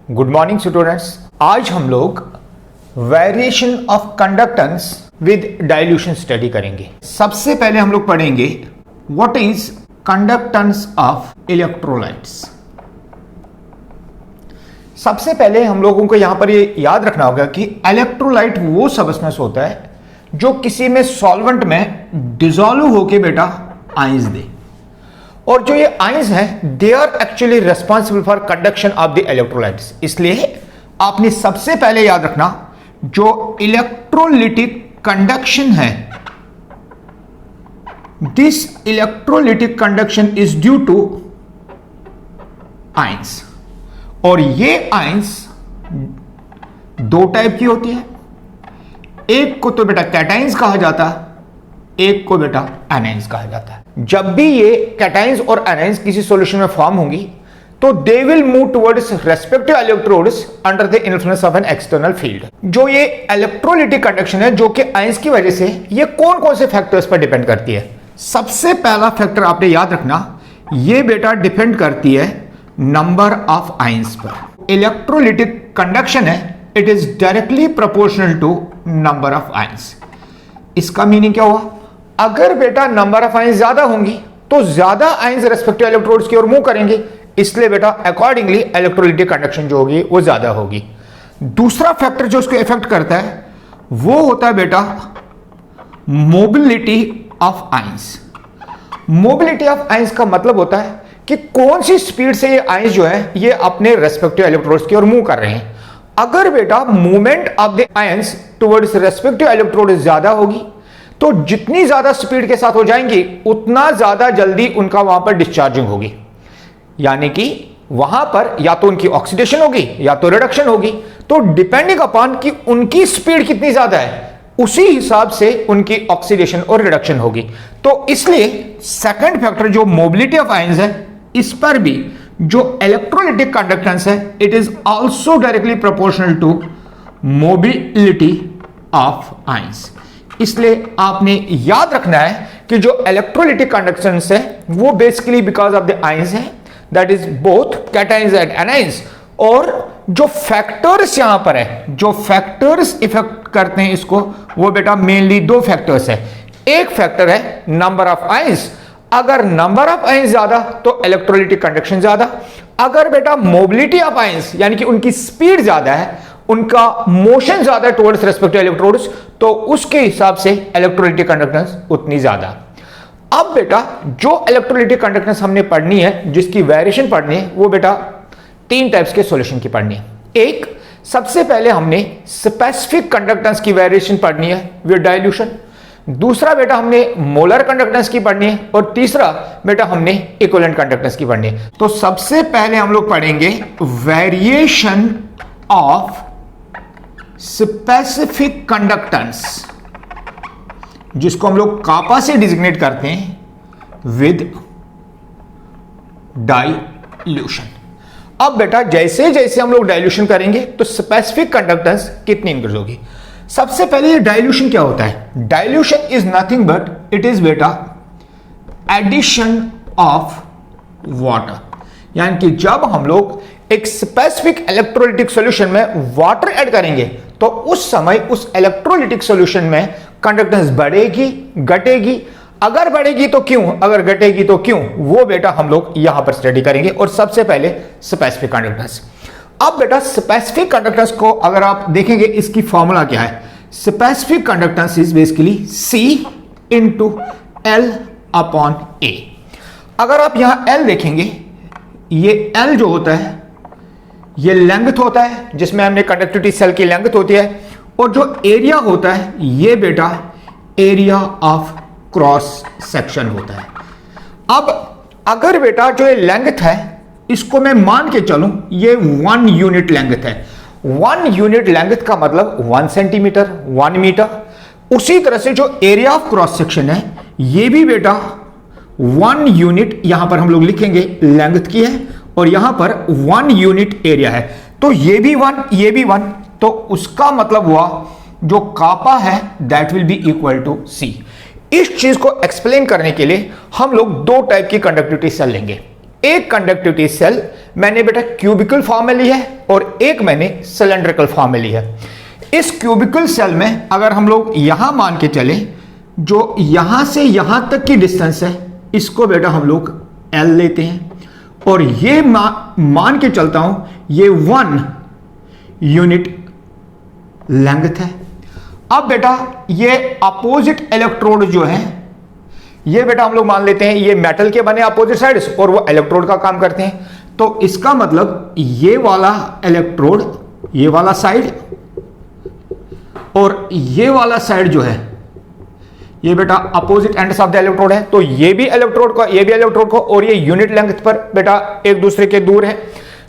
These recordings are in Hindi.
Good morning students. आज हम लोग variation of conductance with dilution study करेंगे। सबसे पहले हम लोग पढ़ेंगे what is conductance of electrolytes. सबसे पहले हम लोगों को यहां पर ये याद रखना होगा कि इलेक्ट्रोलाइट वो सबस्टेंस होता है जो किसी में सॉल्वेंट में डिसॉल्व होके बेटा आयंस दे, और जो ये आयंस हैं they are actually responsible for conduction of the electrolytes. इसलिए आपने सबसे पहले याद रखना जो इलेक्ट्रोलिटिक कंडक्शन है, this electrolytic conduction is due to ions, और ये आयंस दो टाइप की होती है। एक को तो बेटा कैटाइंस कहा जाता है, एक को बेटा एनाइंस कहा जाता है। जब भी ये कैटाइंस और एनाइंस किसी सॉल्यूशन में फॉर्म होंगी तो they will move towards respective electrodes under the influence of an external field. जो ये इलेक्ट्रोलिटिक कंडक्शन है जो कि आयंस की वजह से, ये कौन कौन से फैक्टर्स पर डिपेंड करती है? सबसे पहला फैक्टर आपने याद रखना, ये बेटा डिपेंड करती है नंबर ऑफ आयंस पर। इलेक्ट्रोलिटिक कंडक्शन है, it is directly proportional to number of ions. इसका मीनिंग क्या हुआ? अगर बेटा नंबर ऑफ आयंस ज्यादा होंगी तो ज्यादा आयंस रेस्पेक्टिव इलेक्ट्रोड्स की ओर मूव करेंगे, इसलिए बेटा अकॉर्डिंगली इलेक्ट्रोलिटिक कंडक्शन जो होगी वो ज्यादा होगी। दूसरा फैक्टर जो उसको इफेक्ट करता है वो होता है बेटा mobility of ions. Mobility of ions का मतलब होता है कि कौन सी स्पीड से ये आयंस जो है ये अपने रेस्पेक्टिव इलेक्ट्रोड्स की ओर मूव कर रहे हैं। अगर बेटा movement of the ions towards respective electrode ज्यादा होगी तो जितनी ज्यादा स्पीड के साथ हो जाएंगी उतना ज्यादा जल्दी उनका वहां पर डिस्चार्जिंग होगी, यानी कि वहां पर या तो उनकी ऑक्सीडेशन होगी या तो रिडक्शन होगी। तो डिपेंडिंग अपॉन कि उनकी स्पीड कितनी ज्यादा है उसी हिसाब से उनकी ऑक्सीडेशन और रिडक्शन होगी। तो इसलिए सेकंड फैक्टर जो मोबिलिटी ऑफ आयंस है, इस पर भी जो इलेक्ट्रोलिटिक कंडक्टेंस है it is also directly proportional to mobility of ions. इसलिए आपने याद रखना है कि जो इलेक्ट्रोलिटिक कंडक्टेंस है वो basically because of the ions है, that is both cations and anions. और जो फैक्टर्स यहां पर है, जो फैक्टर्स इफेक्ट करते हैं इसको, वो बेटा मेनली दो फैक्टर्स है। एक फैक्टर है नंबर ऑफ आयंस, अगर नंबर ऑफ आयंस ज्यादा तो इलेक्ट्रोलिटिक कंडक्शन ज्यादा। अगर बेटा मोबिलिटी ऑफ आयंस यानी कि उनकी स्पीड ज्यादा है, उनका मोशन ज्यादा है टुवर्ड्स रेस्पेक्टिव इलेक्ट्रोड्स, तो उसके हिसाब से इलेक्ट्रोलिटिक कंडक्टेंस उतनी ज्यादा। अब बेटा जो इलेक्ट्रोलिटिक कंडक्टेंस हमने पढ़नी है, जिसकी वेरिएशन पढ़नी है, वो बेटा तीन टाइप्स के सॉल्यूशन की पढ़नी है। एक, सबसे पहले हमने स्पेसिफिक कंडक्टेंस की वेरिएशन पढ़नी है विद डाइल्यूशन। दूसरा बेटा हमने मोलर कंडक्टेंस की पढ़नी है, और तीसरा बेटा हमने इक्विवेलेंट कंडक्टेंस की पढ़नी है। तो सबसे पहले हम लोग पढ़ेंगे वेरिएशन ऑफ स्पेसिफिक कंडक्टेंस, जिसको हम लोग कापा से डिजिग्नेट करते हैं विद डाइल्यूशन। अब बेटा जैसे जैसे हम लोग डाइल्यूशन करेंगे तो स्पेसिफिक कंडक्टेंस कितनी इंक्रीज होगी। सबसे पहले डाइल्यूशन क्या होता है? Dilution is nothing but it is बेटा एडिशन ऑफ वाटर, यानी कि जब हम लोग एक स्पेसिफिक इलेक्ट्रोलिटिक सॉल्यूशन में वाटर ऐड करेंगे तो उस समय उस इलेक्ट्रोलिटिक सॉल्यूशन में कंडक्टेंस बढ़ेगी घटेगी। अगर बढ़ेगी तो क्यों, अगर घटेगी तो क्यों, वो बेटा हम लोग यहां पर स्टडी करेंगे। और सबसे पहले स्पेसिफिक कंडक्टेंस। अब बेटा स्पेसिफिक कंडक्टेंस को अगर आप देखेंगे, इसकी फॉर्मूला क्या है? Specific conductance is basically C into L upon A। अगर आप यहां L देखेंगे, ये L जो होता है ये लेंथ होता है, जिसमें हमने कंडक्टिविटी सेल की लेंथ होती है, और जो एरिया होता है ये बेटा एरिया ऑफ क्रॉस सेक्शन होता है। अब अगर बेटा जो ये लेंथ है इसको मैं मान के चलूं ये 1 यूनिट लेंथ है। 1 यूनिट लेंथ का मतलब 1 सेंटीमीटर 1 मीटर। उसी तरह से जो एरिया ऑफ क्रॉस सेक्शन है ये भी बेटा 1 यूनिट यहां पर हम लोग लिखेंगे लेंथ की है, और यहां पर 1 यूनिट एरिया है। तो ये भी 1 ये भी 1, तो उसका मतलब हुआ जो कापा है that will be equal to C। इस चीज को एक्सप्लेन करने के लिए हम लोग दो टाइप की कंडक्टिविटी सेल लेंगे। एक कंडक्टिविटी सेल मैंने बेटा क्यूबिकल फॉर्म में ली है और एक मैंने सिलेंड्रिकल फॉर्म में ली है। इस क्यूबिकल सेल में अगर हम लोग यहां मान के चले, जो यहां से यहां तक की डिस्टेंस है इसको बेटा हम लोग L लेते हैं, और ये मान के चलता हूं ये 1 यूनिट लेंथ है। अब बेटा ये अपोजिट इलेक्ट्रोड जो है, ये बेटा हम लोग मान लेते हैं ये मेटल के बने अपोजिट साइड्स और वो इलेक्ट्रोड का काम करते हैं। तो इसका मतलब ये वाला इलेक्ट्रोड, ये वाला साइड और ये वाला साइड जो है ये बेटा opposite ends of the electrode है। तो ये भी इलेक्ट्रोड को, ये भी इलेक्ट्रोड को, और ये यूनिट लेंथ पर बेटा एक दूसरे के दूर है।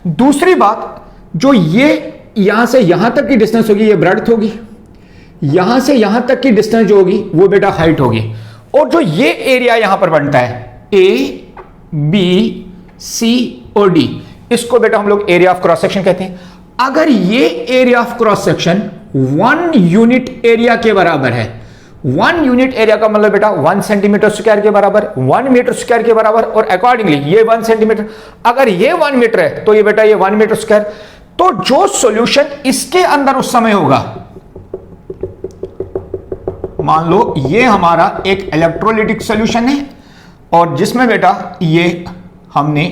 दूसरी बात, जो ये यहां से यहां तक की डिस्टेंस होगी ये ब्रेड्थ होगी, यहां से यहां तक की डिस्टेंस जो होगी वो बेटा हाइट होगी। और जो ये एरिया यहां पर बनता है ए, बी, सी और डी, इसको बेटा हम लोग एरिया ऑफ क्रॉस सेक्शन कहते हैं। अगर ये area of cross section 1 unit area के बराबर है, 1 यूनिट एरिया का मतलब बेटा 1 सेंटीमीटर स्क्वायर के बराबर, 1 मीटर स्क्वायर के बराबर, और अकॉर्डिंगली ये 1 सेंटीमीटर, अगर ये 1 मीटर है तो ये बेटा ये 1 मीटर स्क्वायर। तो जो सॉल्यूशन इसके अंदर उस समय होगा, मान लो ये हमारा एक इलेक्ट्रोलिटिक सॉल्यूशन है और जिसमें बेटा ये हमने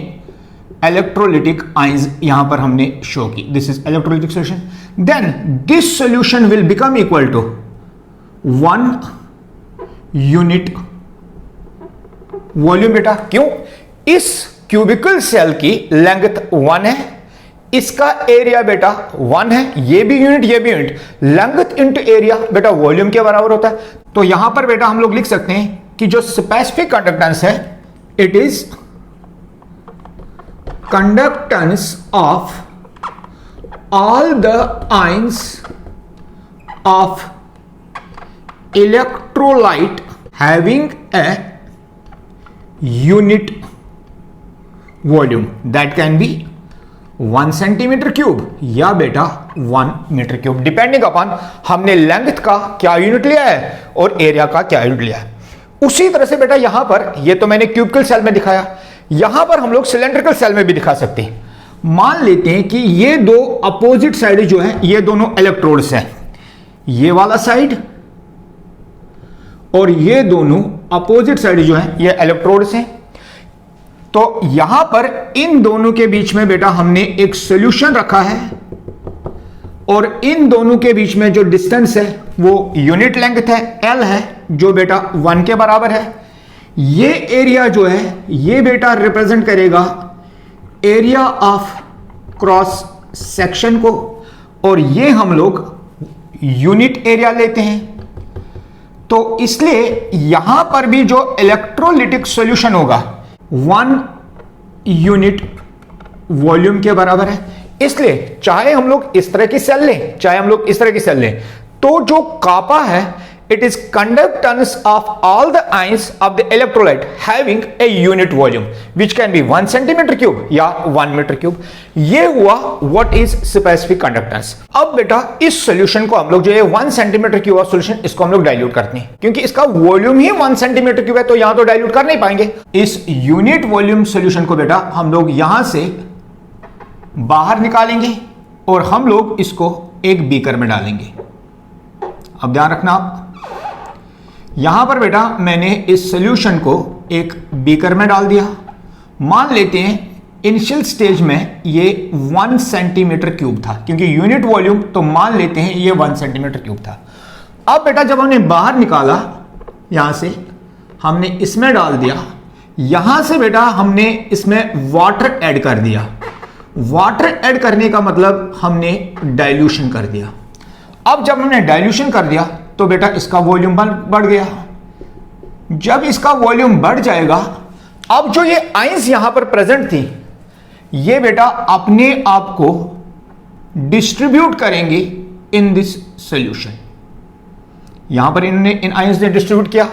इलेक्ट्रोलिटिक आयंस यहां पर हमने शो की, this is electrolytic solution, then this solution will become equal to 1 unit volume. बेटा क्यों? इस क्यूबिकल सेल की लेंथ 1 है, इसका एरिया बेटा 1 है, ये भी यूनिट ये भी यूनिट, लेंथ इनटू एरिया बेटा वॉल्यूम के बराबर होता है। तो यहां पर बेटा हम लोग लिख सकते हैं कि जो स्पेसिफिक कंडक्टेंस है it is conductance of all the ions of electrolyte having a unit volume that can be 1 centimetre cube या बेटा 1 मीटर क्यूब, डिपेंडिंग अपॉन हमने लेंथ का क्या यूनिट लिया है और एरिया का क्या यूनिट लिया है। उसी तरह से बेटा यहां पर, ये तो मैंने क्यूबिकल सेल में दिखाया, यहां पर हम लोग सिलेंड्रिकल सेल में भी दिखा सकते हैं। मान लेते हैं कि ये दो अपोजिट साइड जो है ये दोनों इलेक्ट्रोड्स हैं, ये वाला साइड और ये दोनों अपोजिट साइड जो है ये इलेक्ट्रोड्स हैं। तो यहां पर इन दोनों के बीच में बेटा हमने एक सॉल्यूशन रखा है और इन दोनों के बीच में जो डिस्टेंस है वो यूनिट लेंथ है, L है, जो बेटा 1 के बराबर है। ये एरिया जो है ये बेटा रिप्रेजेंट करेगा एरिया ऑफ क्रॉस सेक्शन को, और ये हम लोग यूनिट एरिया लेते हैं। तो इसलिए यहां पर भी जो इलेक्ट्रोलिटिक सॉल्यूशन होगा 1 यूनिट वॉल्यूम के बराबर है। इसलिए चाहे हम लोग इस तरह की सेल लें, चाहे हम लोग इस तरह की सेल लें, तो जो कापा है it is conductance of all the ions of the electrolyte having a unit volume which can be 1 centimetre cube या 1 मीटर क्यूब। ये हुआ व्हाट इज स्पेसिफिक कंडक्टेंस। अब बेटा इस सॉल्यूशन को हम लोग जो है 1 सेंटीमीटर क्यूब ऑफ सॉल्यूशन, इसको हम लोग डाइल्यूट करते हैं क्योंकि इसका वॉल्यूम ही 1 सेंटीमीटर क्यूब है, तो यहां तो डाइल्यूट कर नहीं पाएंगे। इस यूनिट वॉल्यूम सॉल्यूशन को बेटा हम लोग यहां से बाहर निकालेंगे और हम लोग इसको एक बीकर में डालेंगे। अब ध्यान रखना आप, यहां पर बेटा मैंने इस सॉल्यूशन को एक बीकर में डाल दिया। मान लेते हैं इनिशियल स्टेज में ये 1 सेंटीमीटर क्यूब था, क्योंकि यूनिट वॉल्यूम, तो मान लेते हैं ये 1 सेंटीमीटर क्यूब था। अब बेटा जब हमने बाहर निकाला, यहां से हमने इसमें डाल दिया, यहां से बेटा हमने इसमें वाटर ऐड कर दिया। वाटर ऐड करने का मतलब हमने डाइल्यूशन कर दिया। अब जब हमने डाइल्यूशन कर दिया तो बेटा इसका वॉल्यूम बढ़ गया। जब इसका वॉल्यूम बढ़ जाएगा, अब जो ये आयंस यहां पर प्रेजेंट थी ये बेटा अपने आप को डिस्ट्रीब्यूट करेंगे इन दिस सॉल्यूशन। यहां पर इन्होंने इन आयंस ने डिस्ट्रीब्यूट किया,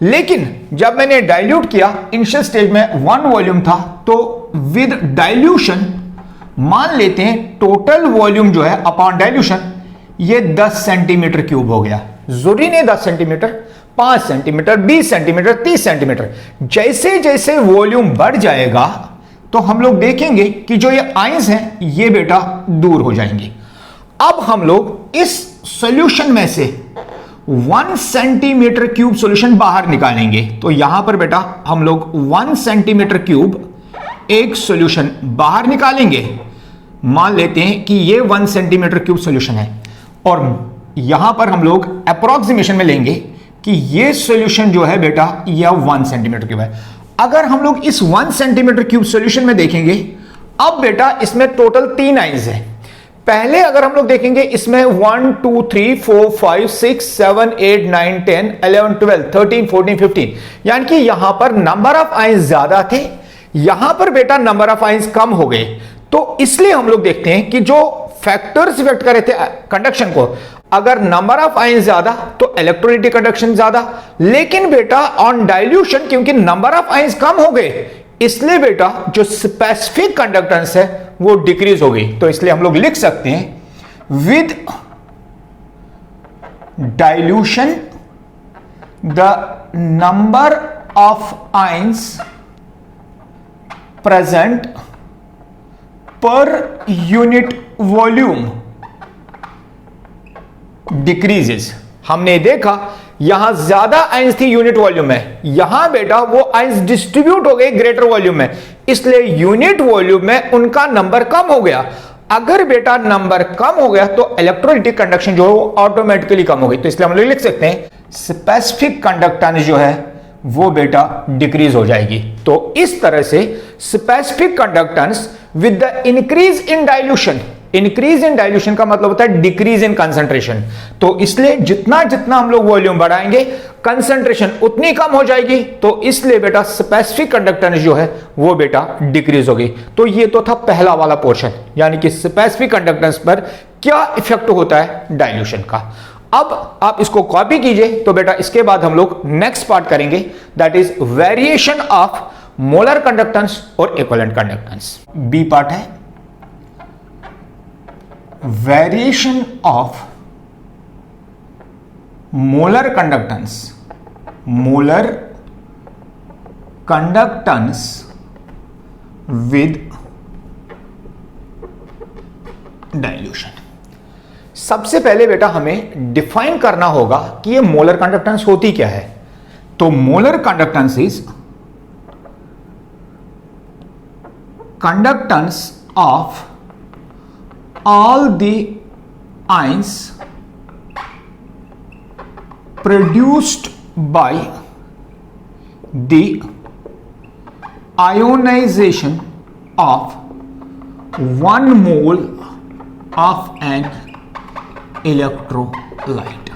लेकिन जब मैंने डाइल्यूट किया, इनिशियल स्टेज में 1 वॉल्यूम था, तो विद डाइल्यूशन मान लेते हैं टोटल वॉल्यूम जो है अपॉन डाइल्यूशन ये 10 सेंटीमीटर क्यूब हो गया। जरूरी नहीं 10 सेंटीमीटर, 5 सेंटीमीटर, 20 सेंटीमीटर, 30 सेंटीमीटर। जैसे जैसे वॉल्यूम बढ़ जाएगा तो हम लोग देखेंगे कि जो ये आयंस हैं ये बेटा दूर हो जाएंगे। अब हम लोग इस सॉल्यूशन में से 1 सेंटीमीटर क्यूब सॉल्यूशन बाहर निकालेंगे। तो यहां पर बेटा हम लोग 1 सेंटीमीटर क्यूब एक सॉल्यूशन बाहर निकालेंगे। मान लेते हैं कि ये 1 सेंटीमीटर क्यूब सॉल्यूशन है और यहां पर हम लोग अप्रोक्सीमेशन में लेंगे कि ये सॉल्यूशन जो है बेटा यह 1 सेंटीमीटर क्यूब है। अगर हम लोग इस 1 सेंटीमीटर क्यूब सॉल्यूशन में देखेंगे, अब बेटा इसमें टोटल 3 आयंस हैं। पहले अगर हम लोग देखेंगे इसमें 1 2 3 4 5 6 7 8 9 10 11 12 13 14 15, यानी कि यहां पर नंबर ऑफ आयंस ज्यादा थे, यहां पर बेटा नंबर ऑफ आयंस कम हो गए। तो इसलिए हम लोग देखते हैं कि जो फैक्टर्स इफेक्ट कर रहे थे कंडक्शन को, अगर नंबर ऑफ आयंस ज्यादा तो इलेक्ट्रोनेगेटिव कंडक्शन ज्यादा, लेकिन बेटा ऑन डाइल्यूशन क्योंकि नंबर ऑफ आयंस कम हो गए इसलिए बेटा जो स्पेसिफिक कंडक्टेंस है वो डिक्रीज हो गई। तो इसलिए हम लोग लिख सकते हैं with dilution the number of ions present per unit volume decreases. हमने देखा यहां ज्यादा आयंस थी यूनिट वॉल्यूम में, यहां बेटा वो आयंस डिस्ट्रीब्यूट हो गए ग्रेटर वॉल्यूम में, इसलिए यूनिट वॉल्यूम में उनका नंबर कम हो गया। अगर बेटा नंबर कम हो गया तो इलेक्ट्रोलिटिक कंडक्शन जो है वो ऑटोमेटिकली कम हो गई। तो इसलिए हम लोग लिख सकते हैं स्पेसिफिक कंडक्टेंस जो है वो बेटा डिक्रीज हो जाएगी। तो इस तरह से specific conductance with the increase in dilution, increase in dilution का मतलब होता है डिक्रीज इन कंसंट्रेशन। तो इसलिए जितना जितना हम लोग वॉल्यूम बढ़ाएंगे कंसंट्रेशन उतनी कम हो जाएगी। तो इसलिए बेटा स्पेसिफिक कंडक्टेंस जो है वो बेटा डिक्रीज होगी। तो ये तो था पहला वाला पोर्शन, यानी कि स्पेसिफिक कंडक्टेंस पर क्या इफेक्ट होता है डाइल्यूशन का। अब आप इसको कॉपी कीजिए। तो बेटा इसके बाद हम लोग नेक्स्ट पार्ट करेंगे, that is variation of molar conductance और इक्विवेलेंट कंडक्टेंस। बी पार्ट है variation of molar conductance, molar conductance with dilution. सबसे पहले बेटा हमें डिफाइन करना होगा कि ये मोलर कंडक्टेंस होती क्या है। तो molar conductance is conductance of all the ions produced by the ionization of 1 mole of an electrolyte।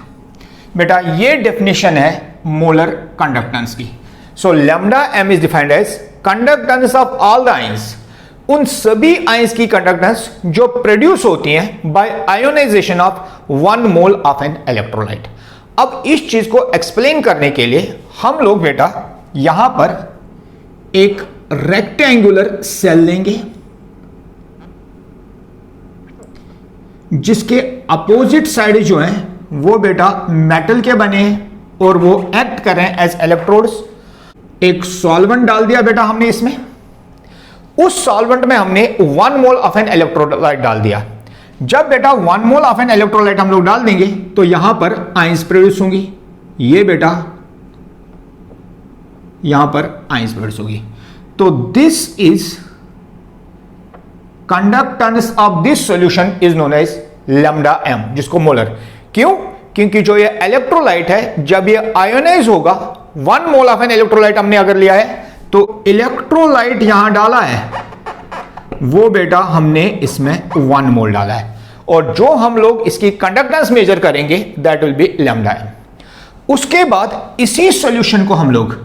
बेटा ये डेफिनेशन है मोलर कंडक्टेंस की। So lambda M is defined as conductance of all the ions, उन सभी आयंस की कंडक्टेंस जो प्रोड्यूस होती हैं by ionization of 1 mole of an electrolyte. अब इस चीज को एक्सप्लेन करने के लिए हम लोग बेटा यहां पर एक रेक्टेंगुलर सेल लेंगे जिसके अपोजिट साइड जो है वो बेटा मेटल के बने हैं और वो एक्ट कर रहे हैं एज इलेक्ट्रोड्स। एक सॉल्वेंट डाल दिया बेटा हमने इसमें, उस सॉल्वेंट में हमने 1 मोल ऑफ एन इलेक्ट्रोलाइट डाल दिया। जब बेटा 1 मोल ऑफ एन इलेक्ट्रोलाइट हम लोग डाल देंगे तो यहां पर आयंस प्रोड्यूस होंगी, ये बेटा यहां पर आयंस प्रोड्यूस होगी। तो this is conductance of this solution is known as lambda M, जिसको मोलर। क्यों? क्योंकि जो ये इलेक्ट्रोलाइट है जब ये आयोनाइज होगा, 1 मोल ऑफ एन इलेक्ट्रोलाइट हमने अगर लिया है तो इलेक्ट्रोलाइट यहां डाला है वो बेटा हमने इसमें 1 मोल डाला है, और जो हम लोग इसकी कंडक्टेंस मेजर करेंगे that will be lambda M. उसके बाद इसी सॉल्यूशन को हम लोग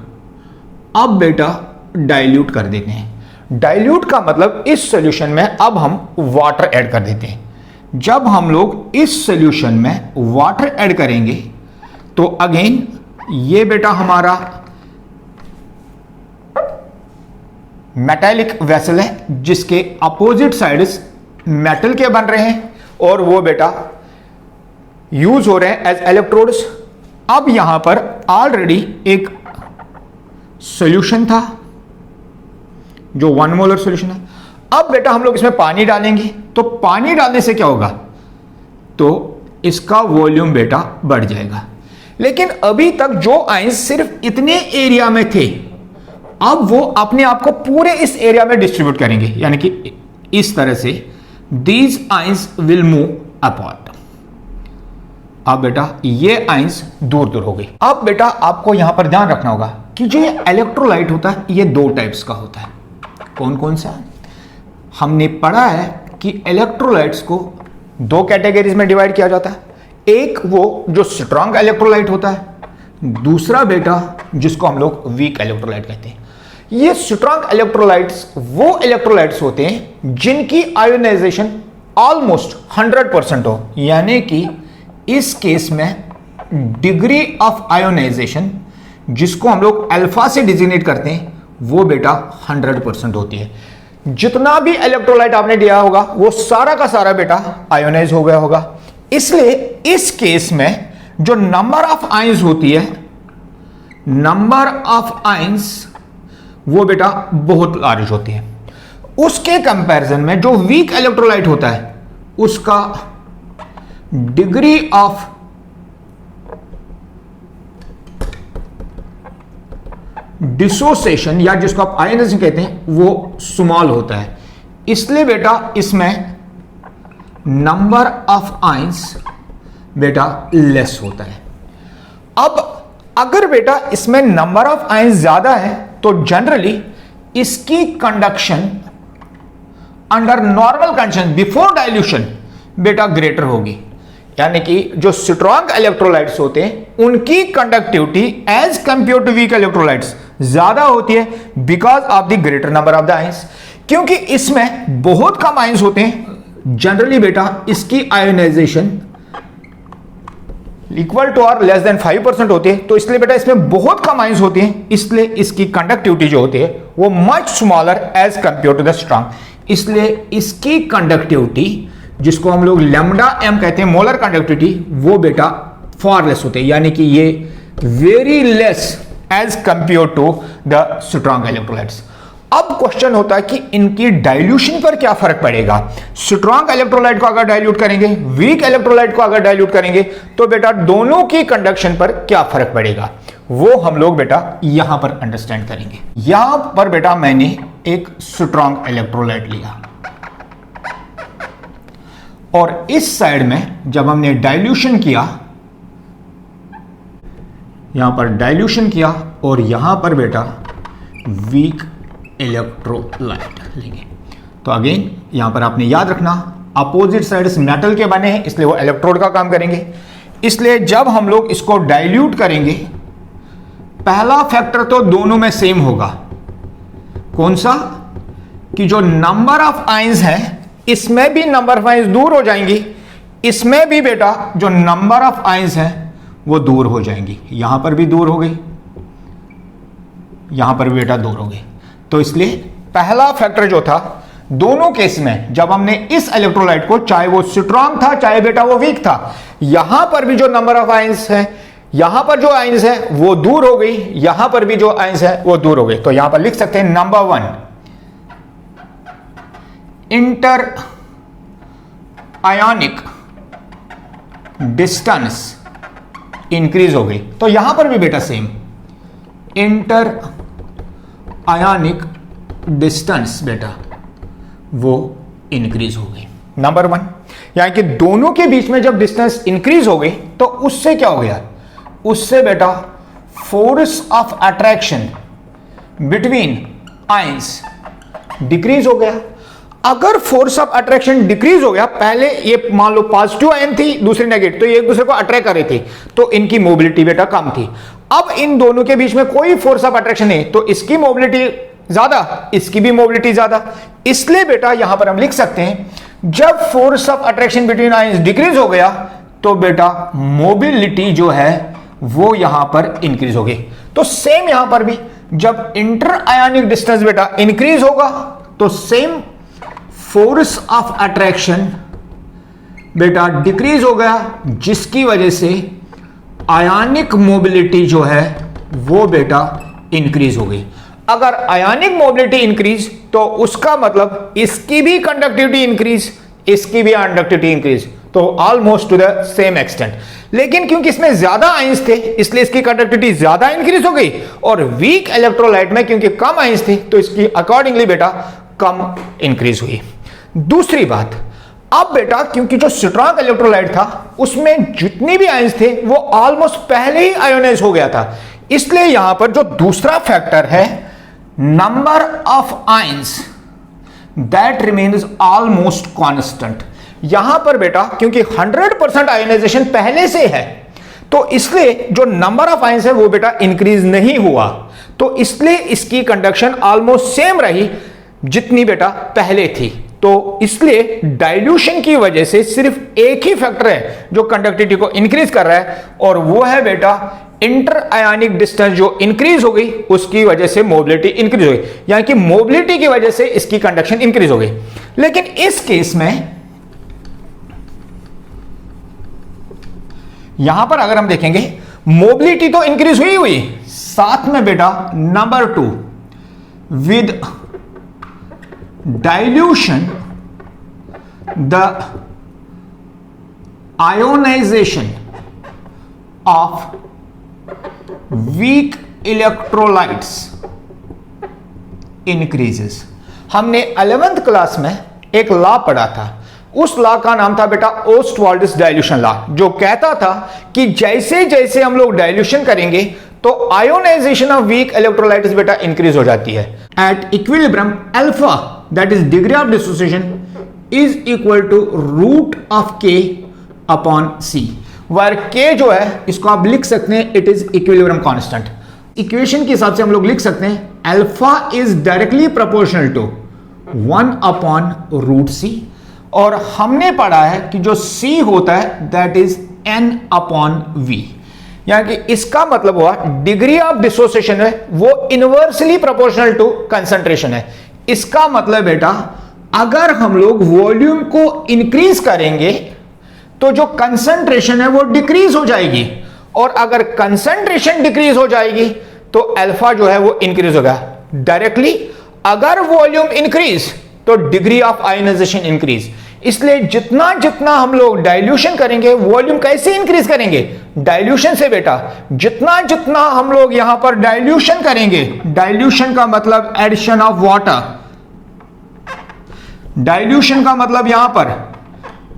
अब बेटा डाइल्यूट कर देते हैं। डाइल्यूट का मतलब इस सॉल्यूशन में अब हम वाटर ऐड कर देते हैं। जब हम लोग इस सॉल्यूशन में वाटर ऐड करेंगे तो अगेन ये बेटा हमारा मेटालिक वेसल है जिसके अपोजिट साइड्स मेटल के बन रहे हैं और वो बेटा यूज हो रहे हैं एज इलेक्ट्रोड्स। अब यहां पर ऑलरेडी एक सॉल्यूशन था जो 1 मोलर सॉल्यूशन है। अब बेटा हम लोग इसमें पानी डालेंगे, तो पानी डालने से क्या होगा, तो इसका वॉल्यूम बेटा बढ़ जाएगा। लेकिन अभी तक जो आयंस सिर्फ इतने एरिया में थे, अब वो अपने आप को पूरे इस एरिया में डिस्ट्रीब्यूट करेंगे, यानी कि इस तरह से दीज आयंस विल मूव अपॉर्ट। अब बेटा ये आयंस दूर दूर हो गई। अब बेटा आपको यहां पर ध्यान रखना होगा कि जो ये इलेक्ट्रोलाइट होता है ये 2 टाइप्स का होता है। कौन कौन सा? हमने पढ़ा है कि इलेक्ट्रोलाइट्स को 2 कैटेगरीज में डिवाइड किया जाता है। एक वो जो स्ट्रॉन्ग इलेक्ट्रोलाइट होता है, दूसरा बेटा जिसको हम लोग वीक इलेक्ट्रोलाइट कहते हैं। ये स्ट्रॉन्ग इलेक्ट्रोलाइट्स वो इलेक्ट्रोलाइट्स होते हैं जिनकी आयोनाइजेशन ऑलमोस्ट 100% हो, यानी कि इस केस में डिग्री ऑफ आयोनाइजेशन जिसको हम लोग अल्फा से डिजिग्नेट करते हैं वो बेटा 100% होती है। जितना भी इलेक्ट्रोलाइट आपने दिया होगा वो सारा का सारा बेटा आयोनाइज हो गया होगा। इसलिए इस केस में जो नंबर ऑफ आयंस होती है, नंबर ऑफ आयंस वो बेटा बहुत लार्ज होती है। उसके कंपैरिजन में जो वीक इलेक्ट्रोलाइट होता है उसका डिग्री ऑफ डिसोसिएशन या जिसको आप आयनाइजेशन कहते हैं वो स्मॉल होता है। इसलिए बेटा इसमें नंबर ऑफ आयंस बेटा लेस होता है। अब अगर बेटा इसमें नंबर ऑफ आयंस ज्यादा है तो जनरली इसकी conduction under normal condition before dilution बेटा ग्रेटर होगी, यानी कि जो स्ट्रॉन्ग इलेक्ट्रोलाइट्स होते हैं उनकी conductivity as compare to weak electrolytes ज्यादा होती है because of the greater number of the ions. क्योंकि इसमें बहुत कम आयंस होते हैं, जनरली बेटा इसकी आयोनाइजेशन इक्वल टू और लेस देन 5% होती है, तो इसलिए बेटा इसमें बहुत कम आयंस होती हैं, इसलिए इसकी कंडक्टिविटी जो होती है वो much smaller as compare to the strong. इसलिए इसकी कंडक्टिविटी जिसको हम लोग लैम्डा एम कहते हैं मोलर कंडक्टिविटी वो बेटा फार लेस होते हैं, यानी कि ये very less as compare to the strong electrolytes. अब क्वेश्चन होता है कि इनकी डाइल्यूशन पर क्या फर्क पड़ेगा। स्ट्रॉन्ग इलेक्ट्रोलाइट को अगर डाइल्यूट करेंगे, वीक इलेक्ट्रोलाइट को अगर डाइल्यूट करेंगे तो बेटा दोनों की कंडक्शन पर क्या फर्क पड़ेगा वो हम लोग बेटा यहां पर अंडरस्टैंड करेंगे। यहां पर बेटा मैंने एक स्ट्रॉन्ग इलेक्ट्रोलाइट लिया और इस साइड में जब हमने डाइल्यूशन किया, यहां पर डाइल्यूशन किया और यहां पर बेटा वीक इलेक्ट्रोलाइट लेंगे। तो अगेन यहां पर आपने याद रखना अपोजिट साइड्स मेटल के बने हैं इसलिए वो इलेक्ट्रोड का काम करेंगे। इसलिए जब हम लोग इसको डाइल्यूट करेंगे पहला फैक्टर तो दोनों में सेम होगा। कौन सा? कि जो नंबर ऑफ आयंस है इसमें भी नंबर ऑफ आयंस दूर हो जाएंगी, इसमें भी बेटा जो नंबर ऑफ आयंस है वो दूर हो जाएंगी। यहां पर भी दूर हो गई, यहां पर भी बेटा दूर हो गई। तो इसलिए पहला फैक्टर जो था दोनों केस में जब हमने इस इलेक्ट्रोलाइट को, चाहे वो स्ट्रॉन्ग था चाहे बेटा वो वीक था, यहां पर भी जो नंबर ऑफ आयंस है, यहां पर जो आयंस है वो दूर हो गई, यहां पर भी जो आयंस है वो दूर हो गई। तो यहां पर लिख सकते हैं number 1 inter ionic distance increase हो गई। तो यहां पर भी बेटा सेम इंटर आयोनिक डिस्टेंस बेटा वो इंक्रीज हो गई। नंबर 1 यानी कि दोनों के बीच में जब डिस्टेंस इंक्रीज हो गई तो उससे क्या हो गया, उससे बेटा force of attraction between ions decrease हो गया। अगर फोर्स ऑफ अट्रैक्शन डिक्रीज हो गया, पहले ये मान लो पॉजिटिव आयन थी दूसरी नेगेटिव, तो ये एक दूसरे को अट्रैक्ट कर रही थी तो इनकी मोबिलिटी बेटा कम थी। अब इन दोनों के बीच में कोई फोर्स ऑफ अट्रैक्शन नहीं तो इसकी मोबिलिटी ज्यादा, इसकी भी मोबिलिटी ज्यादा। इसलिए बेटा यहां पर हम लिख सकते हैं जब force of attraction between ions decrease हो गया तो बेटा मोबिलिटी जो है वो यहां पर इंक्रीज हो गई। तो सेम यहां पर भी जब इंटर आयोनिक डिस्टेंस बेटा इंक्रीज होगा तो सेम फोर्स ऑफ अट्रैक्शन बेटा डिक्रीज हो गया, जिसकी वजह से आयोनिक मोबिलिटी जो है वो बेटा इंक्रीज हो गई। अगर आयोनिक मोबिलिटी इंक्रीज तो उसका मतलब इसकी भी कंडक्टिविटी इंक्रीज, इसकी भी कंडक्टिविटी इंक्रीज, तो almost two the same extent. लेकिन क्योंकि इसमें ज्यादा आयंस थे इसलिए इसकी कंडक्टिविटी ज्यादा इंक्रीज हो गई, और वीक इलेक्ट्रोलाइट में क्योंकि कम आयंस थी तो इसकी अकॉर्डिंगली बेटा कम इंक्रीज हुई। दूसरी बात, अब बेटा क्योंकि जो स्ट्रॉन्ग इलेक्ट्रोलाइट था उसमें जितनी भी आयंस थे वो ऑलमोस्ट पहले ही आयोनाइज हो गया था, इसलिए यहां पर जो दूसरा फैक्टर है number of ions that remains almost constant. यहां पर बेटा क्योंकि 100% आयोनाइजेशन पहले से है तो इसलिए जो नंबर ऑफ आयंस है वो बेटा इंक्रीज नहीं हुआ, तो इसलिए इसकी कंडक्शन ऑलमोस्ट सेम रही जितनी बेटा पहले थी। तो इसलिए डाइल्यूशन की वजह से सिर्फ एक ही फैक्टर है जो कंडक्टिविटी को इंक्रीज कर रहा है, और वो है बेटा इंटर आयनिक डिस्टेंस जो इंक्रीज हो गई उसकी वजह से मोबिलिटी इंक्रीज हो गई, यानी कि मोबिलिटी की वजह से इसकी कंडक्शन इंक्रीज हो गई। लेकिन इस केस में यहां पर अगर हम देखेंगे मोबिलिटी तो इंक्रीज हुई साथ में बेटा number 2 with dilution the ionization of weak electrolytes increases. हमने 11th क्लास में एक लॉ पढ़ा था, उस लॉ का नाम था बेटा ओस्टवाल्डिस डाइल्यूशन लॉ, जो कहता था कि जैसे जैसे हम लोग डाइल्यूशन करेंगे तो आयोनाइजेशन ऑफ वीक इलेक्ट्रोलाइट्स बेटा इंक्रीज हो जाती है। At equilibrium alpha that is degree of dissociation is equal to root of K upon C, where K जो है इसको आप लिख सकते हैं it is equilibrium constant. Equation के हिसाब से हम लोग लिख सकते हैं alpha is directly proportional to 1 upon root C, और हमने पढ़ा है कि जो C होता है that is N upon V, यानी कि इसका मतलब हुआ डिग्री ऑफ डिसोसिएशन है वो इनवर्सली प्रोपोर्शनल टू कंसंट्रेशन है। इसका मतलब बेटा अगर हम लोग वॉल्यूम को इंक्रीज करेंगे तो जो कंसंट्रेशन है वो डिक्रीज हो जाएगी, और अगर कंसंट्रेशन डिक्रीज हो जाएगी तो अल्फा जो है वो इंक्रीज होगा डायरेक्टली। अगर वॉल्यूम इंक्रीज तो डिग्री ऑफ आयोनाइजेशन इंक्रीज, इसलिए जितना जितना हम लोग डाइल्यूशन करेंगे वॉल्यूम कैसे इंक्रीज करेंगे, डाइल्यूशन से बेटा। जितना जितना हम लोग यहां पर डाइल्यूशन करेंगे, डाइल्यूशन का मतलब एडिशन ऑफ वाटर, डाइल्यूशन का मतलब यहां पर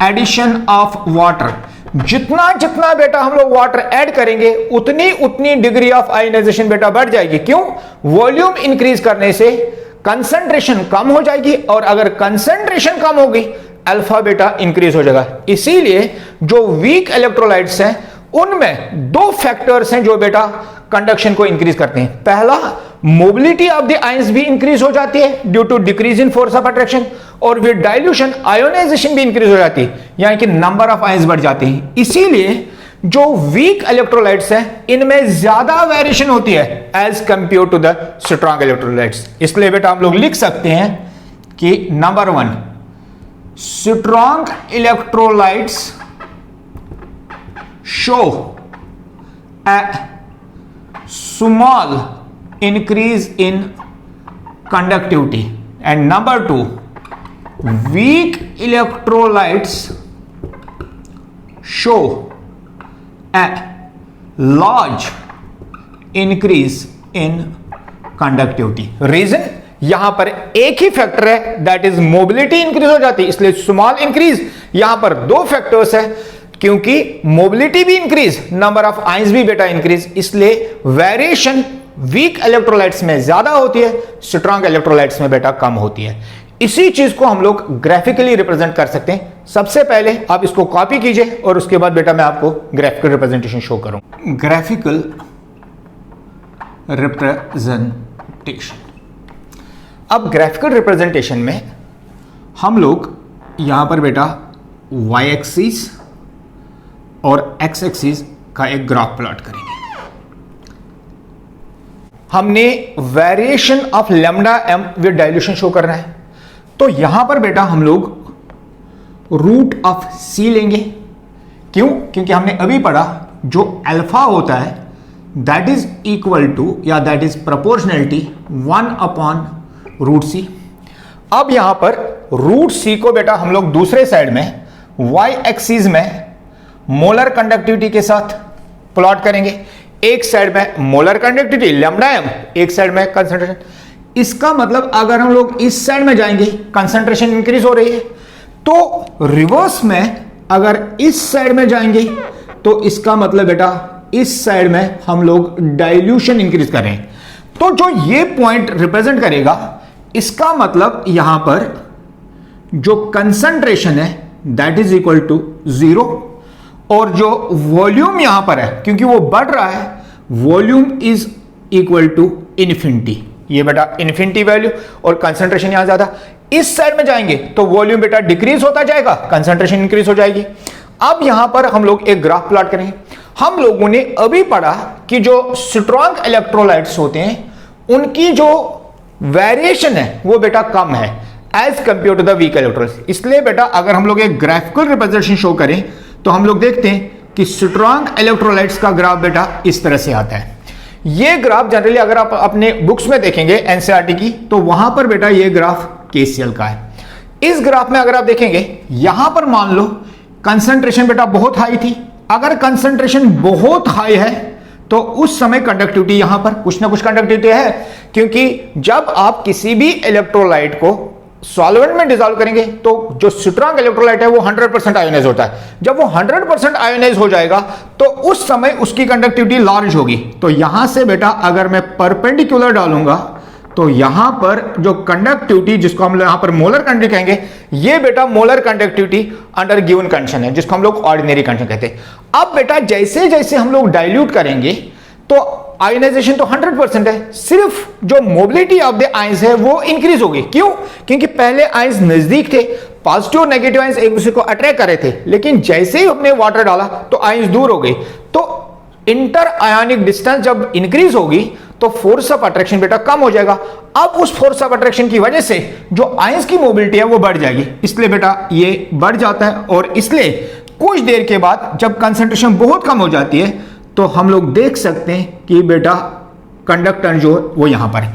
एडिशन ऑफ वाटर, जितना जितना बेटा हम लोग वाटर ऐड करेंगे उतनी उतनी डिग्री ऑफ आयोनाइजेशन बेटा बढ़ जाएगी। क्यों? वॉल्यूम इंक्रीज करने से कंसंट्रेशन कम हो जाएगी, और अगर कंसंट्रेशन कम होगी अल्फा बेटा इंक्रीज हो जाएगा। इसीलिए जो वीक इलेक्ट्रोलाइट्स हैं उनमें 2 फैक्टर्स हैं जो बेटा कंडक्शन को इंक्रीज करते हैं। पहला, मोबिलिटी ऑफ द आयंस भी इंक्रीज हो जाती है due to decrease in force of attraction, और विद डाइल्यूशन आयोनाइजेशन भी इंक्रीज हो जाती है, यानी कि नंबर ऑफ आयंस बढ़ जाते हैं। इसीलिए जो वीक इलेक्ट्रोलाइट्स हैं इनमें ज्यादा वेरिएशन होती है as compare to the strong electrolytes. इसलिए बेटा हम लोग लिख सकते हैं कि number 1, strong electrolytes show a small increase in conductivity, and number 2, weak electrolytes show a large increase in conductivity. Reason यहां पर एक ही फैक्टर है दैट इज मोबिलिटी इंक्रीज हो जाती है, इसलिए स्मॉल इंक्रीज। यहां पर 2 फैक्टर्स है क्योंकि मोबिलिटी भी इंक्रीज, नंबर ऑफ आयंस भी बेटा इंक्रीज, इसलिए वेरिएशन वीक इलेक्ट्रोलाइट्स में ज्यादा होती है, स्ट्रॉन्ग इलेक्ट्रोलाइट्स में बेटा कम होती है। इसी चीज को हम लोग ग्राफिकली रिप्रेजेंट कर सकते हैं। सबसे पहले आप इसको कॉपी कीजिए और उसके बाद बेटा मैं आपको ग्राफिकल रिप्रेजेंटेशन शो करूं। ग्राफिकल रिप्रेजेंटेशन, अब ग्राफिकल रिप्रेजेंटेशन में हम लोग यहां पर बेटा वाई एक्सिस और एक्स एक्सिस का एक ग्राफ प्लॉट करेंगे। हमने variation of lambda M with dilution show करना है, तो यहां पर बेटा हम लोग रूट ऑफ सी लेंगे। क्यों? क्योंकि हमने अभी पढ़ा जो अल्फा होता है दैट इज इक्वल टू या that is proportionality 1 upon root C. अब यहां पर रूट सी को बेटा हम लोग दूसरे साइड में y एक्सिस में मोलर कंडक्टिविटी के साथ प्लॉट करेंगे। एक साइड में मोलर कंडक्टिविटी लैम्डा m, एक साइड में कंसंट्रेशन। इसका मतलब अगर हम लोग इस साइड में जाएंगे कंसंट्रेशन इंक्रीज हो रही है, तो रिवर्स में अगर इस साइड में जाएंगे तो इसका मतलब बेटा इस साइड में हम लोग डाइल्यूशन इंक्रीज कर रहे हैं। तो जो ये पॉइंट रिप्रेजेंट करेगा, इसका मतलब यहां पर जो कंसंट्रेशन है दैट इज इक्वल टू 0, और जो वॉल्यूम यहां पर है क्योंकि वो बढ़ रहा है, volume is equal to infinity. ये बेटा इन्फिनिटी वैल्यू, और कंसंट्रेशन यहां ज्यादा। इस साइड में जाएंगे तो वॉल्यूम बेटा डिक्रीज होता जाएगा, कंसंट्रेशन इंक्रीज हो जाएगी। अब यहां पर हम लोग एक ग्राफ प्लॉट करेंगे। हम लोगों ने अभी पढ़ा कि जो स्ट्रॉन्ग इलेक्ट्रोलाइट्स होते हैं उनकी जो वेरिएशन है वो बेटा कम है as compare to the weak electrolytes. इसलिए बेटा अगर हम लोग एक ग्राफिकल रिप्रेजेंटेशन शो करें तो हम लोग देखते हैं कि स्ट्रॉन्ग इलेक्ट्रोलाइट्स का ग्राफ बेटा इस तरह से आता है। ये ग्राफ जनरली अगर आप अपने बुक्स में देखेंगे एनसीईआरटी की, तो वहां पर बेटा ये ग्राफ केसीएल का है। इस ग्राफ में अगर आप देखेंगे, यहां पर मान लो कंसंट्रेशन बेटा बहुत हाई थी। अगर कंसंट्रेशन बहुत हाई है तो उस समय कंडक्टिविटी यहां पर कुछ ना कुछ कंडक्टिविटी है, क्योंकि जब आप किसी भी इलेक्ट्रोलाइट को सॉल्वेंट में डिसॉल्व करेंगे तो जो स्ट्रॉन्ग इलेक्ट्रोलाइट है वो 100% आयोनाइज होता है। जब वो 100% आयोनाइज हो जाएगा तो उस समय उसकी कंडक्टिविटी लार्ज होगी। तो यहां से बेटा अगर मैं परपेंडिकुलर डालूंगा तो यहां पर जो कंडक्टिविटी, जिसको हम यहां पर मोलर कंडक्टिविटी कहेंगे, ये बेटा molar conductivity under given condition है, जिसको हम लोग ऑर्डिनरी कंडीशन कहते हैं। अब बेटा जैसे जैसे हम लोग डाइल्यूट करेंगे तो आयोनाइजेशन तो 100% है, सिर्फ जो मोबिलिटी ऑफ द आयंस है वो इंक्रीज होगी। क्यों? क्योंकि पहले आयंस नजदीक थे, पॉजिटिव और नेगेटिव आयंस एक दूसरे को अट्रैक्ट कर रहे थे, लेकिन जैसे ही हमने वाटर डाला तो आयंस दूर हो गई। तो इंटर आयोनिक डिस्टेंस जब इंक्रीज होगी तो फोर्स ऑफ अट्रैक्शन बेटा कम हो जाएगा। अब उस फोर्स ऑफ अट्रैक्शन की वजह से जो आयंस की मोबिलिटी है वो बढ़ जाएगी, इसलिए बेटा ये बढ़ जाता है। और इसलिए कुछ देर के बाद जब कंसंट्रेशन बहुत कम हो जाती है तो हम लोग देख सकते हैं कि बेटा कंडक्टेंस जो वो यहां पर है।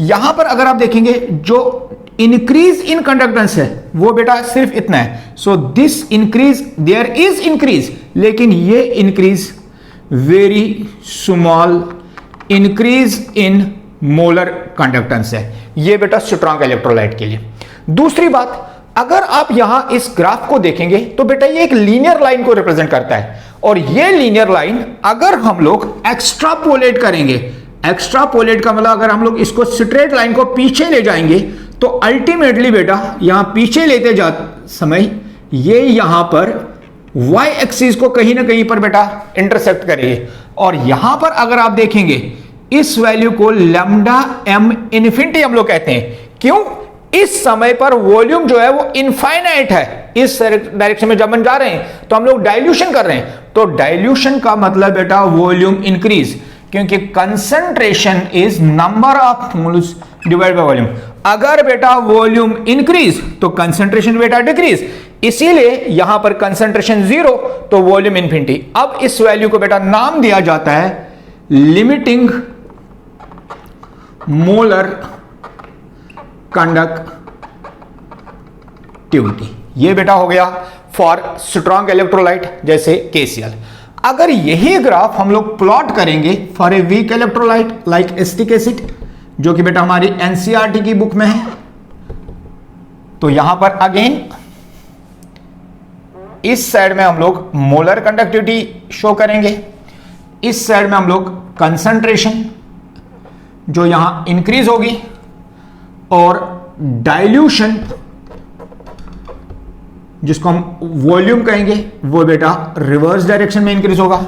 यहां पर अगर आप देखेंगे जो इंक्रीज इन कंडक्टेंस है वो बेटा सिर्फ इतना है। So this increase, there is increase, लेकिन ये increase very small increase in molar conductance है। ये बेटा स्ट्रॉन्ग इलेक्ट्रोलाइट के लिए। दूसरी बात, अगर आप यहां इस ग्राफ को देखेंगे तो बेटा ये एक लीनियर लाइन को रिप्रेजेंट करता है, और ये लीनियर लाइन अगर हम लोग एक्स्ट्रापोलेट करेंगे, एक्स्ट्रापोलेट का मतलब अगर हम लोग इसको स्ट्रेट लाइन को पीछे ले जाएंगे तो अल्टीमेटली बेटा यहां पीछे लेते जा समय ये यहां पर y एक्सिस को कहीं ना कहीं पर बेटा इंटरसेक्ट करेगी। और यहां पर अगर आप देखेंगे इस वैल्यू को लैम्डा m इन्फिनिटी हम लोग कहते हैं। क्यों? इस समय पर वॉल्यूम जो है वो इनफाइनाइट है। इस डायरेक्शन में जब हम जा रहे हैं तो हम लोग डाइल्यूशन कर रहे हैं, तो डाइल्यूशन का मतलब बेटा वॉल्यूम इंक्रीज, क्योंकि concentration is number of moles divide by volume. अगर बेटा वॉल्यूम इंक्रीज तो कंसंट्रेशन बेटा डिक्रीज, इसीलिए यहां पर कंसंट्रेशन 0 तो वॉल्यूम इन्फिनिटी। अब इस वैल्यू को बेटा नाम दिया जाता है लिमिटिंग मोलर कंडक्टिविटी। ये बेटा हो गया फॉर स्ट्रॉन्ग इलेक्ट्रोलाइट जैसे KCl। अगर यही ग्राफ हम लोग प्लॉट करेंगे for a weak electrolyte like acetic acid, जो कि बेटा हमारी एनसीईआरटी की बुक में है, तो यहां पर अगेन इस साइड में हम लोग मोलर कंडक्टिविटी शो करेंगे, इस साइड में हम लोग कंसंट्रेशन जो यहां इंक्रीज होगी, और डाइल्यूशन जिसको हम वॉल्यूम कहेंगे वो बेटा रिवर्स डायरेक्शन में इंक्रीज होगा।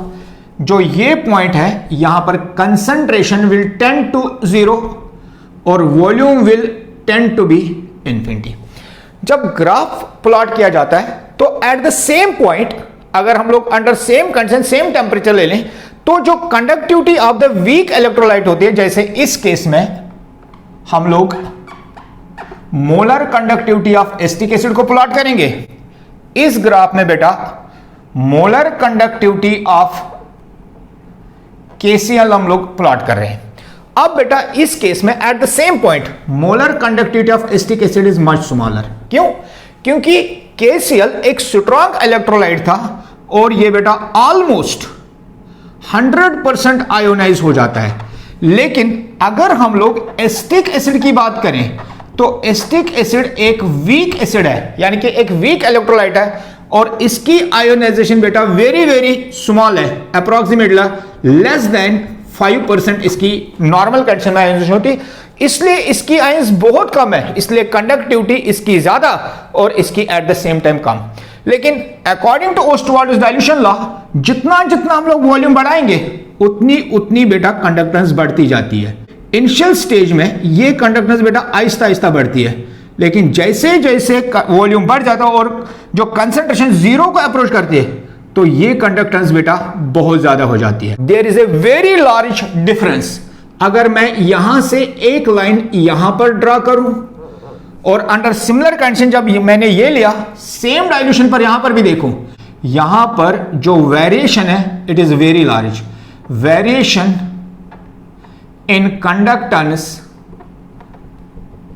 जो ये पॉइंट है यहां पर कंसंट्रेशन विल टेंड टू 0 और volume will tend to be infinity. जब ग्राफ प्लॉट किया जाता है तो एट द सेम पॉइंट अगर हम लोग under same condition same temperature ले लें तो जो conductivity of the weak electrolyte होती है, जैसे इस केस में हम लोग molar conductivity of acetic acid को प्लॉट करेंगे। इस ग्राफ में बेटा मोलर कंडक्टिविटी ऑफ KCl हम लोग प्लॉट कर रहे हैं। अब बेटा इस केस में at the same point molar conductivity of acetic acid is much smaller. क्यों? क्योंकि KCl एक स्ट्रॉन्ग इलेक्ट्रोलाइट था और ये बेटा ऑलमोस्ट 100% आयोनाइज हो जाता है। लेकिन अगर हम लोग एसिटिक एसिड की बात करें तो एसिटिक एसिड एक वीक एसिड है, यानी कि एक वीक इलेक्ट्रोलाइट है और इसकी आयोनाइजेशन बेटा वेरी वेरी स्मॉल है, अप्रोक्सीमेटली लेस देन 5% इसकी नॉर्मल कंडीशन में आयोनाइजेशन होती, इसलिए इसकी आयंस बहुत कम है, इसलिए कंडक्टिविटी इसकी ज्यादा और इसकी एट द सेम टाइम कम। लेकिन अकॉर्डिंग टू ओस्टवाल्ड्स डाइल्यूशन लॉ जितना जितना हम लोग वॉल्यूम बढ़ाएंगे उतनी उतनी बेटा कंडक्टेंस बढ़ती जाती है। इनिशियल स्टेज में ये कंडक्टेंस बेटा आहिस्ता आहिस्ता बढ़ती है, लेकिन जैसे जैसे वॉल्यूम बढ़ जाता है और जो कंसंट्रेशन जीरो को अप्रोच करती है तो ये कंडक्टेंस बेटा बहुत ज्यादा हो जाती है। There is a very large difference. अगर मैं यहां से एक लाइन यहां पर ड्रा करूं और अंडर सिमिलर कंडीशन जब मैंने ये लिया सेम डाइल्यूशन पर यहां पर भी देखूं, यहां पर जो वेरिएशन है it is very large. Variation in conductance,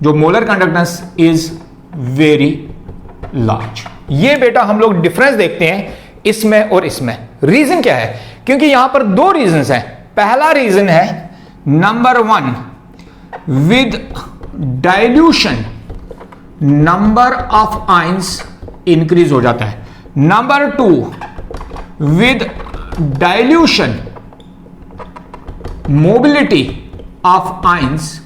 जो molar conductance is very large. ये बेटा हम लोग डिफरेंस देखते हैं इसमें और इसमें। रीजन क्या है? क्योंकि यहां पर दो रीजंस हैं। पहला रीजन है number 1 with dilution number of ions increase हो जाता है। Number 2 with dilution mobility of ions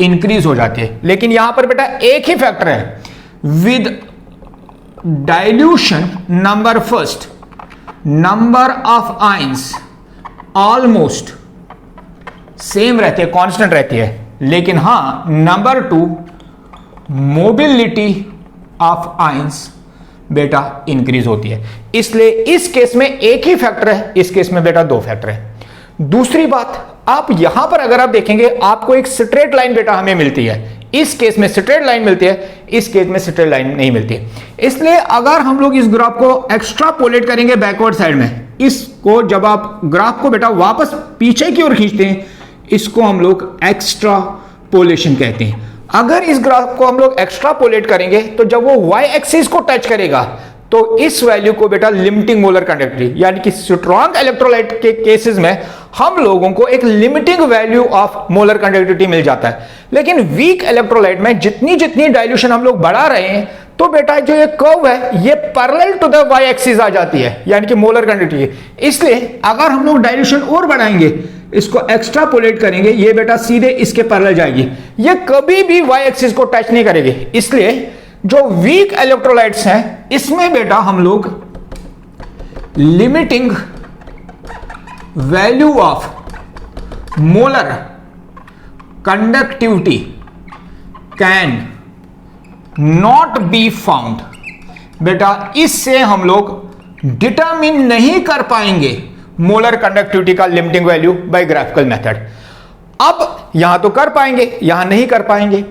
increase हो जाती है। लेकिन यहां पर बेटा एक ही फैक्टर है, with dilution number first number of ions almost same रहती है, कांस्टेंट रहती है। लेकिन हां नंबर 2 मोबिलिटी ऑफ आयंस बेटा इंक्रीज होती है। इसलिए इस केस में एक ही फैक्टर है, इस केस में बेटा दो फैक्टर है। दूसरी बात, आप यहां पर अगर आप देखेंगे आपको एक स्ट्रेट लाइन बेटा हमें मिलती है। इस केस में स्ट्रेट लाइन मिलती है, इस केस में स्ट्रेट लाइन नहीं मिलती है। इसलिए अगर हम लोग इस ग्राफ को एक्स्ट्रापोलेट करेंगे बैकवर्ड साइड में, इसको जब आप ग्राफ को बेटा वापस पीछे की ओर खींचते हैं, इसको हम लोग एक्स्ट्रापोलेशन कहते हैं। अगर इस ग्राफ को हम लोग एक्स्ट्रापोलेट करेंगे तो जब वो y एक्सिस को टच करेगा तो इस वैल्यू को बेटा लिमिटिंग मोलर कंडक्टिविटी, यानी कि स्ट्रॉन्ग इलेक्ट्रोलाइट के केसेस में हम लोगों को एक limiting value of molar conductivity मिल जाता है। लेकिन वीक इलेक्ट्रोलाइट में जितनी जितनी डाइल्यूशन हम लोग बढ़ा रहे हैं तो बेटा जो ये कर्व है ये parallel to the y axis आ जाती है, यानी कि मोलर कंडक्टिविटी। इसलिए अगर हम लोग डाइल्यूशन और बढ़ाएंगे, इसको एक्स्ट्रापोलेट करेंगे, ये बेटा सीधे इसके पैरेलल जाएगी, ये कभी भी y एक्सिस को टच नहीं करेगी। इसलिए जो वीक इलेक्ट्रोलाइट्स हैं इसमें बेटा हम लोग limiting value of molar conductivity can not be found. बेटा इससे हम लोग डिटरमिन नहीं कर पाएंगे मोलर कंडक्टिविटी का limiting value by graphical method. अब यहां तो कर पाएंगे, यहां नहीं कर पाएंगे।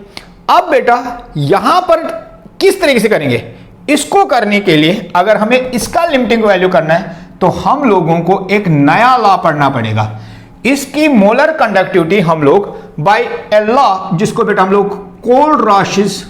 अब बेटा यहां पर किस तरीके से करेंगे? इसको करने के लिए अगर हमें इसका लिमिटिंग वैल्यू करना है तो हम लोगों को एक नया लॉ पढ़ना पड़ेगा। इसकी मोलर कंडक्टिविटी हम लोग बाय ए लॉ, जिसको बेटा हम लोग कोलराशेस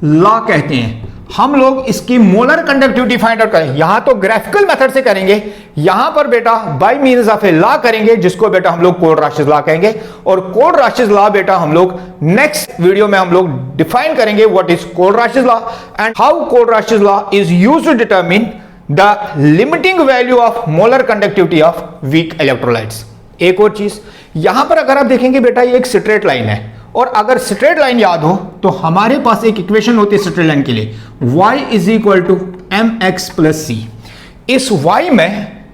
लॉ कहते हैं, हम लोग इसकी मोलर कंडक्टिविटी फाइंड आउट करें। यहां तो ग्राफिकल मेथड से करेंगे, यहां पर बेटा by means of a law करेंगे, जिसको बेटा हम लोग कोलराशेस लॉ कहेंगे। और कोलराशेस लॉ बेटा हम लोग नेक्स्ट वीडियो में हम लोग डिफाइन करेंगे what is Kohlrausch's law and how Kohlrausch's law is used to determine the limiting value of molar conductivity of weak electrolytes. एक और चीज, यहां पर अगर आप देखेंगे बेटा ये एक स्ट्रेट लाइन है, और अगर स्ट्रेट लाइन याद हो तो हमारे पास एक इक्वेशन होती है स्ट्रेट लाइन के लिए, y is equal to mx plus C. इस y में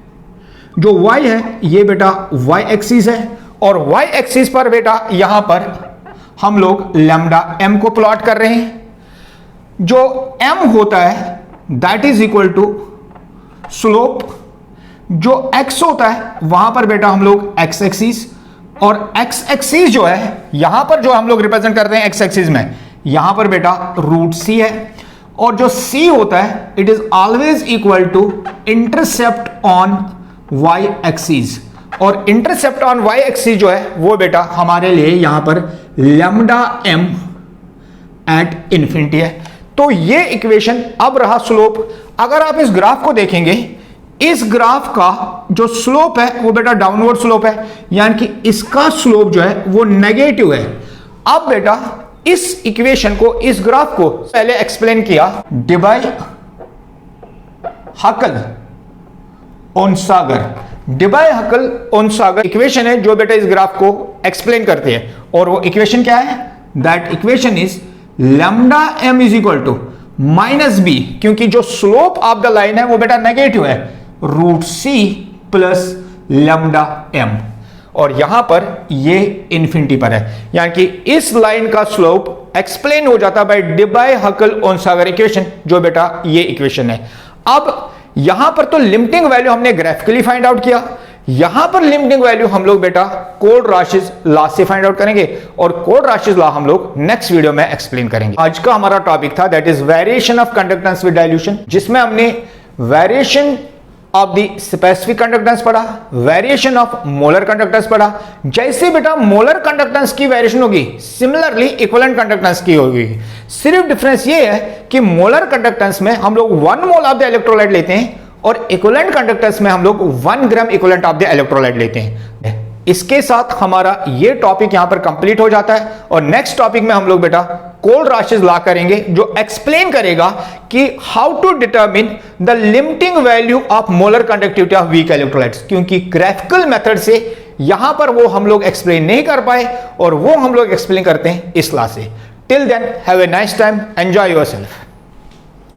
जो y है ये बेटा y एक्सिस है, और y एक्सिस पर बेटा यहां पर हम लोग लैम्डा m को प्लॉट कर रहे हैं। जो m होता है that is equal to slope, जो x होता है वहां पर बेटा हम लोग x एक्सिस, और x एक्सिस जो है यहां पर जो हम लोग रिप्रेजेंट करते हैं x एक्सिस में, यहां पर बेटा रूट c है, और जो c होता है it is always equal to intercept on y axis, और इंटरसेप्ट ऑन वाई एक्सिस जो है वो बेटा हमारे लिए यहां पर लैम्डा एम एट इंफिनिटी है। तो ये इक्वेशन अब रहा स्लोप। अगर आप इस ग्राफ को देखेंगे, इस ग्राफ का जो स्लोप है वो बेटा डाउनवर्ड स्लोप है, यानी कि इसका स्लोप जो है वो नेगेटिव है। अब बेटा इस इक्वेशन को, इस ग्राफ को पहले एक्सप्लेन किया डिबाई हकल ओनसागर। डिबाई हकल ओनसागर इक्वेशन है जो बेटा इस ग्राफ को एक्सप्लेन करती है, और वो इक्वेशन क्या है? That equation is lambda M is equal to minus B, क्योंकि जो स्लोप ऑफ द लाइन है वो बेटा नेगेटिव है, root C plus lambda M, और यहां पर ये इंफिनिटी पर है, यानी कि इस लाइन का स्लोप एक्सप्लेन हो जाता है बाय डिबाई हकल ओनसागर इक्वेशन, जो बेटा ये इक्वेशन है। अब यहां पर तो लिमिटिंग वैल्यू हमने ग्राफिकली फाइंड आउट किया, यहां पर लिमिटिंग वैल्यू हम लोग बेटा कोलराशेस लॉ से फाइंड आउट करेंगे, और कोलराशेस लॉ हम लोग नेक्स्ट वीडियो में एक्सप्लेन करेंगे। आज का हमारा टॉपिक था that is variation of conductance with dilution, जिसमें हमने variation of the specific conductance पढ़ा, वेरिएशन ऑफ मोलर कंडक्टेंस पढ़ा। जैसे बेटा मोलर कंडक्टेंस की वेरिएशन होगी, सिमिलरली इक्विवेलेंट कंडक्टेंस की होगी। सिर्फ डिफरेंस ये है कि मोलर कंडक्टेंस में हम लोग 1 मोल ऑफ द इलेक्ट्रोलाइट लेते हैं, और इक्विवेलेंट कंडक्टेंस में हम लोग 1 gram equivalent of the electrolyte लेते हैं। इसके साथ हमारा ये टॉपिक यहां पर कंप्लीट हो जाता है, और नेक्स्ट टॉपिक में हम लोग बेटा कोलराशेस लॉ करेंगे, जो एक्सप्लेन करेगा कि how to determine the limiting value of molar conductivity of weak electrolytes, क्योंकि ग्राफिकल मेथड से यहां पर वो हम लोग एक्सप्लेन नहीं कर पाए, और वो हम लोग एक्सप्लेन करते हैं इस लॉ से। Till then have a nice time, enjoy yourself.